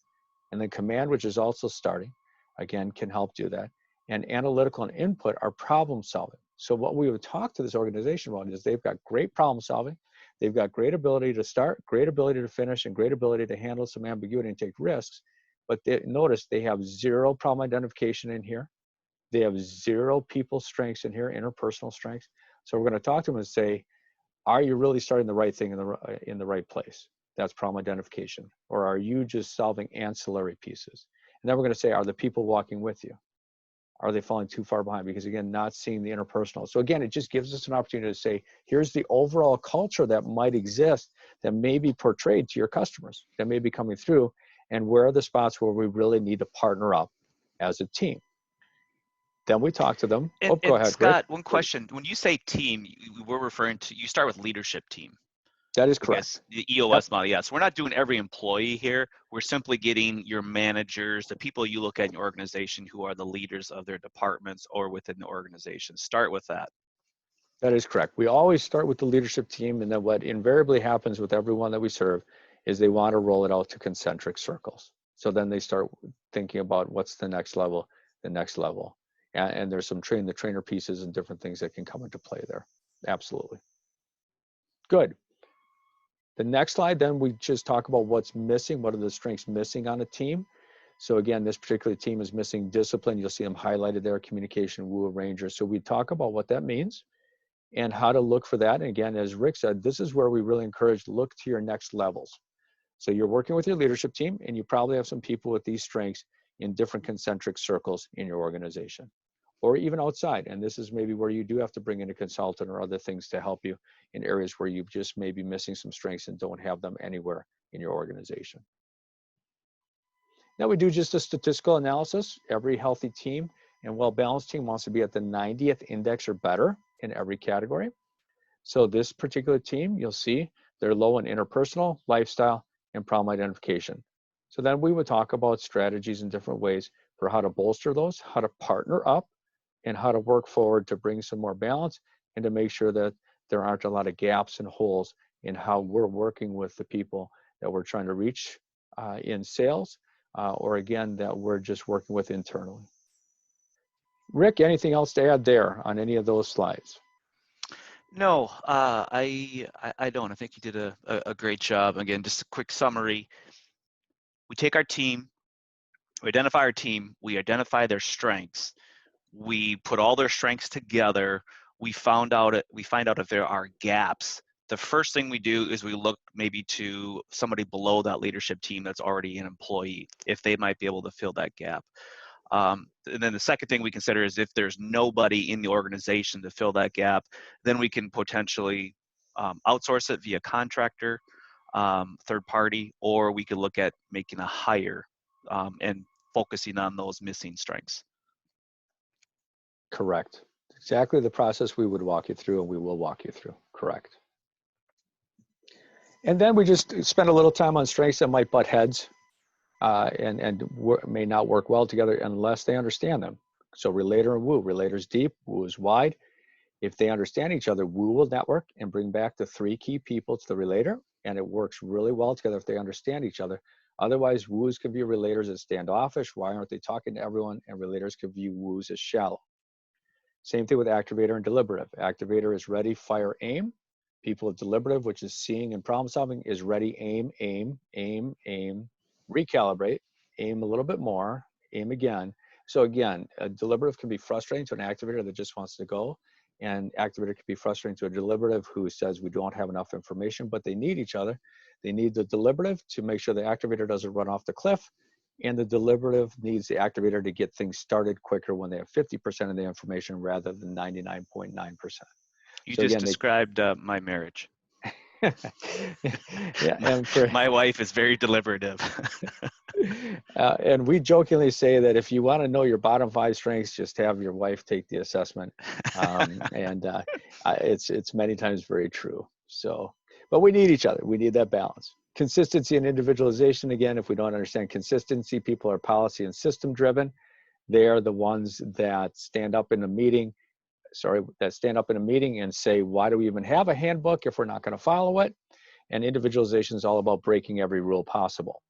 And then command, which is also starting, again, can help do that. And analytical and input are problem solving. So what we would talk to this organization about is they've got great problem solving. They've got great ability to start, great ability to finish, and great ability to handle some ambiguity and take risks. But notice they have 0 problem identification in here. They have 0 people strengths in here, interpersonal strengths. So we're going to talk to them and say, are you really starting the right thing in the right place? That's problem identification. Or are you just solving ancillary pieces? And then we're going to say, are the people walking with you? Are they falling too far behind? Because again, not seeing the interpersonal. So again, it just gives us an opportunity to say, here's the overall culture that might exist that may be portrayed to your customers, that may be coming through, and where are the spots where we really need to partner up as a team. Then we talk to them. And Go ahead, Scott, Rick. one question. When you say team, we're referring to, you start with leadership team. That is correct. The EOS model, yes. We're not doing every employee here. We're simply getting your managers, the people you look at in your organization who are the leaders of their departments or within the organization. Start with that. That is correct. We always start with the leadership team, and then what invariably happens with everyone that we serve is they want to roll it out to concentric circles. So then they start thinking about what's the next level, and there's some train the trainer pieces and different things that can come into play there. Absolutely. Good. The next slide, then we just talk about what's missing. What are the strengths missing on a team? So again, this particular team is missing discipline. You'll see them highlighted there, communication, woo, arranger. So we talk about what that means and how to look for that. And again, as Rick said, this is where we really encourage look to your next levels. So you're working with your leadership team, and you probably have some people with these strengths in different concentric circles in your organization, or even outside. And this is maybe where you do have to bring in a consultant or other things to help you in areas where you just may be missing some strengths and don't have them anywhere in your organization. Now we do just a statistical analysis. Every healthy team and well-balanced team wants to be at the 90th index or better in every category. So this particular team, you'll see they're low in interpersonal, lifestyle, and problem identification. So then we would talk about strategies in different ways for how to bolster those, how to partner up, and how to work forward to bring some more balance and to make sure that there aren't a lot of gaps and holes in how we're working with the people that we're trying to reach in sales, or again, that we're just working with internally. Rick, anything else to add there on any of those slides? No, I don't. I think you did a great job. Again, just a quick summary. We take our team, we identify our team, we identify their strengths, we put all their strengths together, we find out if there are gaps. The first thing we do is we look maybe to somebody below that leadership team that's already an employee, if they might be able to fill that gap. And then the second thing we consider is if there's nobody in the organization to fill that gap, then we can potentially outsource it via contractor, third party, or we could look at making a hire and focusing on those missing strengths. Correct. Exactly the process we would walk you through, and we will walk you through. Correct. And then we just spend a little time on strengths that might butt heads and may not work well together unless they understand them. So relator and woo. Relator's deep, woo is wide. If they understand each other, woo will network and bring back the 3 key people to the relator, and it works really well together if they understand each other. Otherwise, woos can view relators as standoffish. Why aren't they talking to everyone? And relators can view woos as shallow. Same thing with activator and deliberative. Activator is ready, fire, aim. People with deliberative, which is seeing and problem solving, is ready, aim, aim, aim, aim, recalibrate, aim a little bit more, aim again. So again, a deliberative can be frustrating to an activator that just wants to go, and activator can be frustrating to a deliberative who says we don't have enough information, but they need each other. They need the deliberative to make sure the activator doesn't run off the cliff, and the deliberative needs the activator to get things started quicker when they have 50% of the information rather than 99.9%. You So just again, described my marriage. yeah, and for my wife is very deliberative. and we jokingly say that if you want to know your bottom 5 strengths, just have your wife take the assessment, it's many times very true. So, but we need each other. We need that balance. Consistency and individualization. Again, if we don't understand consistency, people are policy and system driven. They are the ones that stand up in a meeting. And say, why do we even have a handbook if we're not going to follow it? And individualization is all about breaking every rule possible.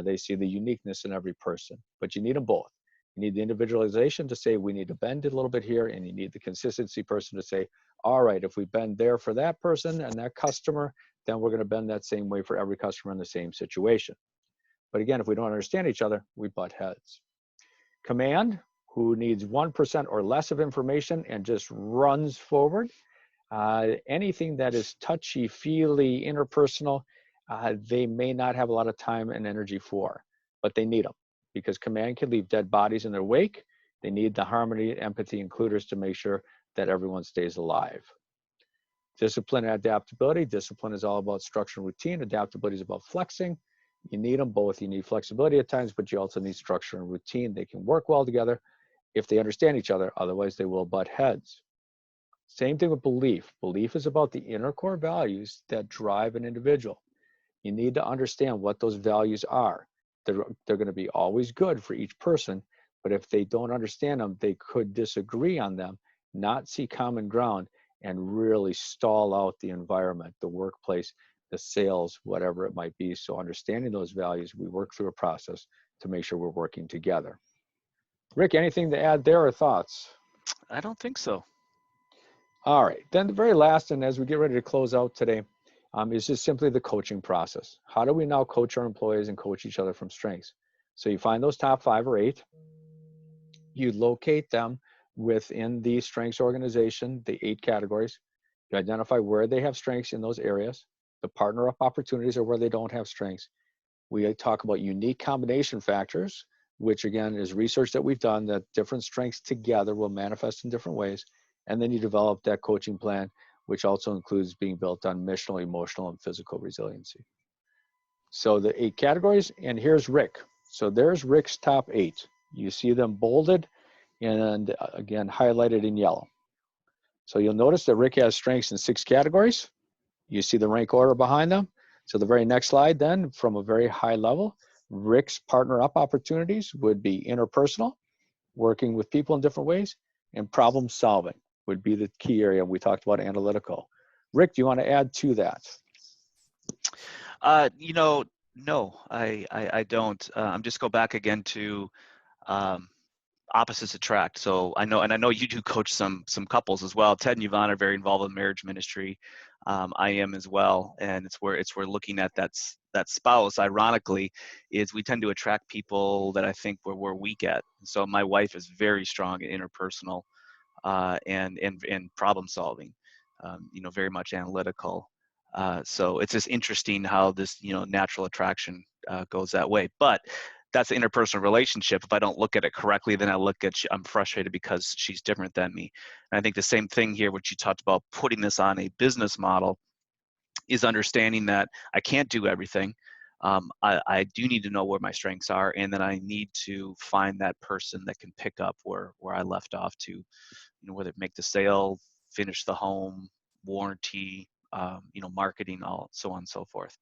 They see the uniqueness in every person, but you need them both. You need the individualization to say, we need to bend it a little bit here, and you need the consistency person to say, all right, if we bend there for that person and that customer, then we're going to bend that same way for every customer in the same situation. But again, if we don't understand each other, we butt heads. Command, who needs 1% or less of information and just runs forward. Anything that is touchy-feely, interpersonal, they may not have a lot of time and energy for, but they need them because command can leave dead bodies in their wake. They need the harmony, empathy, includers to make sure that everyone stays alive. Discipline and adaptability. Discipline is all about structure and routine. Adaptability is about flexing. You need them both. You need flexibility at times, but you also need structure and routine. They can work well together if they understand each other. Otherwise, they will butt heads. Same thing with belief. Belief is about the inner core values that drive an individual. You need to understand what those values are. They're going to be always good for each person, but if they don't understand them, they could disagree on them, not see common ground, and really stall out the environment, the workplace, the sales, whatever it might be. So understanding those values, we work through a process to make sure we're working together. Rick, anything to add there or thoughts? I don't think so. All right, then the very last, and as we get ready to close out today, is just simply the coaching process. How do we now coach our employees and coach each other from strengths? So you find those top 5 or 8, you locate them within the strengths organization, the 8 categories. You identify where they have strengths in those areas. The partner up opportunities are where they don't have strengths. We talk about unique combination factors, which again is research that we've done that different strengths together will manifest in different ways. And then you develop that coaching plan, which also includes being built on missional, emotional, and physical resiliency. So the 8 categories, and here's Rick. So there's Rick's top 8. You see them bolded and again highlighted in yellow. So you'll notice that Rick has strengths in 6 categories. You see the rank order behind them. So the very next slide then, from a very high level, Rick's partner up opportunities would be interpersonal, working with people in different ways, and problem solving would be the key area. We talked about analytical. Rick, do you want to add to that? No, I don't. I'm just go back again to opposites attract. So I know you do coach some couples as well. Ted and Yvonne are very involved in marriage ministry. I am as well, and it's where looking at that spouse. Ironically, is we tend to attract people that I think we're weak at. So my wife is very strong in interpersonal and problem solving. Very much analytical. So it's just interesting how this natural attraction goes that way. But that's the interpersonal relationship. If I don't look at it correctly, then I'm frustrated because she's different than me. And I think the same thing here, which you talked about, putting this on a business model, is understanding that I can't do everything. I do need to know where my strengths are, and then I need to find that person that can pick up where I left off to, whether make the sale, finish the home, warranty, marketing, all so on and so forth.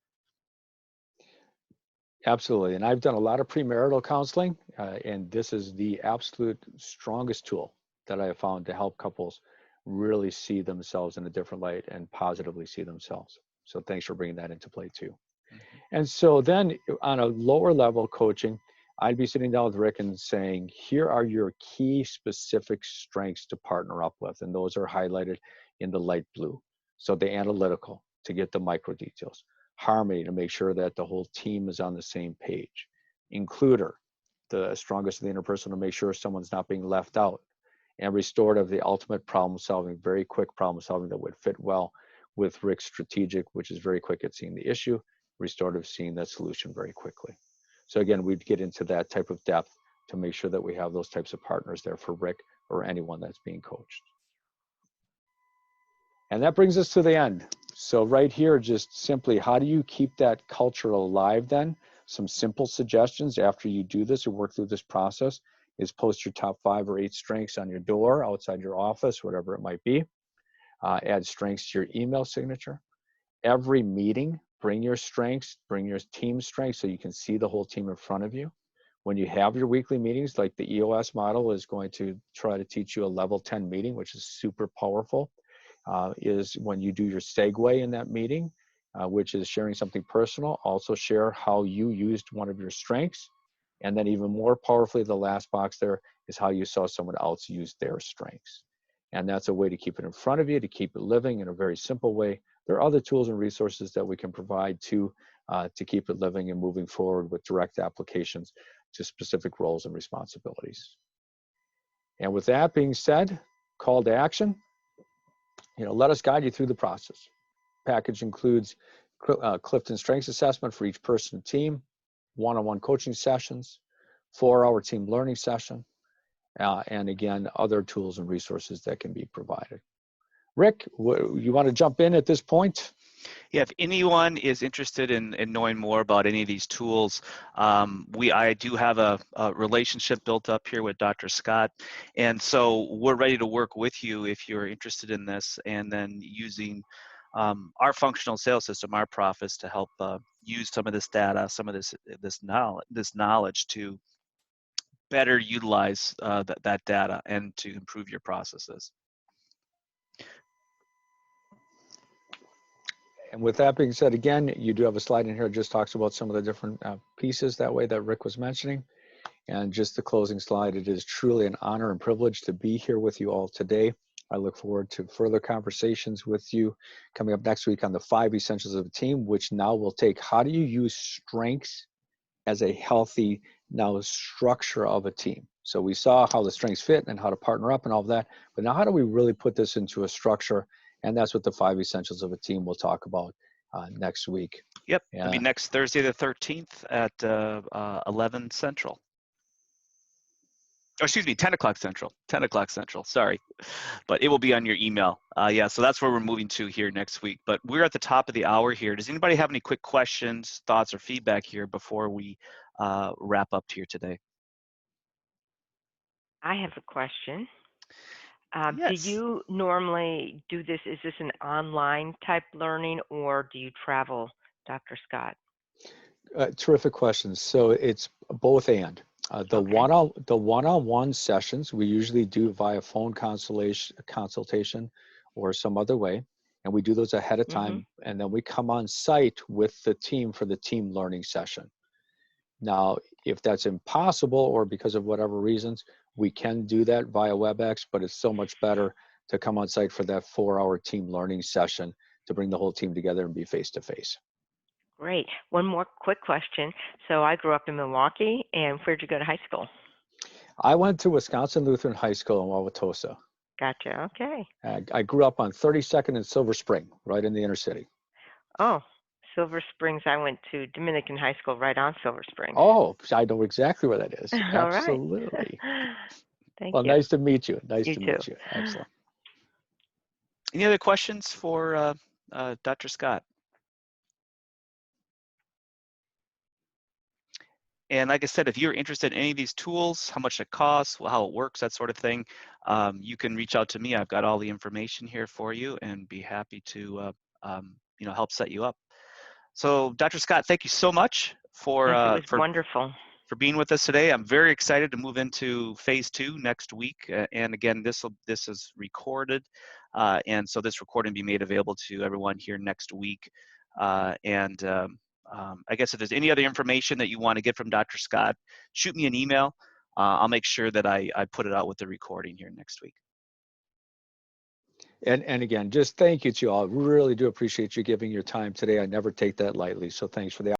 Absolutely. And I've done a lot of premarital counseling, and this is the absolute strongest tool that I have found to help couples really see themselves in a different light and positively see themselves. So thanks for bringing that into play too. Mm-hmm. And so then on a lower level coaching, I'd be sitting down with Rick and saying, here are your key specific strengths to partner up with. And those are highlighted in the light blue. So the analytical, to get the micro details. Harmony, to make sure that the whole team is on the same page. Includer, the strongest of the interpersonal, to make sure someone's not being left out. And restorative, the ultimate problem solving, very quick problem solving that would fit well with Rick's strategic, which is very quick at seeing the issue, restorative, seeing that solution very quickly. So again, we'd get into that type of depth to make sure that we have those types of partners there for Rick or anyone that's being coached. And that brings us to the end. So right here, just simply, how do you keep that culture alive then? Some simple suggestions after you do this or work through this process is post your top 5 or 8 strengths on your door, outside your office, whatever it might be. Add strengths to your email signature. Every meeting, bring your strengths, bring your team strengths so you can see the whole team in front of you. When you have your weekly meetings, like the EOS model is going to try to teach you a level 10 meeting, which is super powerful. Is when you do your segue in that meeting, which is sharing something personal, also share how you used one of your strengths. And then even more powerfully, the last box there is how you saw someone else use their strengths. And that's a way to keep it in front of you, to keep it living in a very simple way. There are other tools and resources that we can provide to keep it living and moving forward with direct applications to specific roles and responsibilities. And with that being said, call to action. Let us guide you through the process. Package includes Clifton Strengths Assessment for each person and team, one-on-one coaching sessions, 4-hour team learning session, and again, other tools and resources that can be provided. Rick, you want to jump in at this point? Yeah, if anyone is interested in knowing more about any of these tools, I do have a relationship built up here with Dr. Scott, and so we're ready to work with you if you're interested in this, and then using our functional sales system, our Profits, to help use some of this data, some of this knowledge to better utilize that data and to improve your processes. And with that being said, again, you do have a slide in here that just talks about some of the different pieces that way that Rick was mentioning. And just the closing slide, it is truly an honor and privilege to be here with you all today. I look forward to further conversations with you coming up next week on the 5 essentials of a team, which now will take how do you use strengths as a healthy structure of a team. So we saw how the strengths fit and how to partner up and all of that, but now how do we really put this into a structure? And that's what the 5 essentials of a team we'll talk about next week. Yep, it'll be next Thursday the 13th at 11 Central. Oh, excuse me, 10 o'clock Central. 10 o'clock Central, sorry. But it will be on your email. Yeah, so that's where we're moving to here next week. But we're at the top of the hour here. Does anybody have any quick questions, thoughts, or feedback here before we wrap up here today? I have a question. Yes. Do you normally do this? Is this an online type learning, or do you travel, Dr. Scott? Terrific questions. So it's both and. The one-on-one sessions we usually do via phone consultation or some other way, and we do those ahead of time, and then we come on site with the team for the team learning session. Now, if that's impossible or because of whatever reasons, we can do that via WebEx, but it's so much better to come on site for that 4-hour team learning session to bring the whole team together and be face-to-face. Great. One more quick question. So I grew up in Milwaukee, and where'd you go to high school? I went to Wisconsin Lutheran High School in Wauwatosa. Gotcha. Okay. I grew up on 32nd and Silver Spring, right in the inner city. Oh, Silver Springs. I went to Dominican High School right on Silver Springs. Oh, I know exactly where that is. All right. Absolutely. Thank Well, you. nice to meet you. Nice You to too. meet you. Excellent. Any other questions for Dr. Scott? And like I said, if you're interested in any of these tools, how much it costs, how it works, that sort of thing, you can reach out to me. I've got all the information here for you and be happy to help set you up. So Dr. Scott, thank you so much for Yes, it was wonderful. for being with us today. I'm very excited to move into phase 2 next week. And again, this is recorded. And so this recording will be made available to everyone here next week. I guess if there's any other information that you want to get from Dr. Scott, shoot me an email. I'll make sure that I put it out with the recording here next week. And again, just thank you to you all. Really do appreciate you giving your time today. I never take that lightly. So thanks for the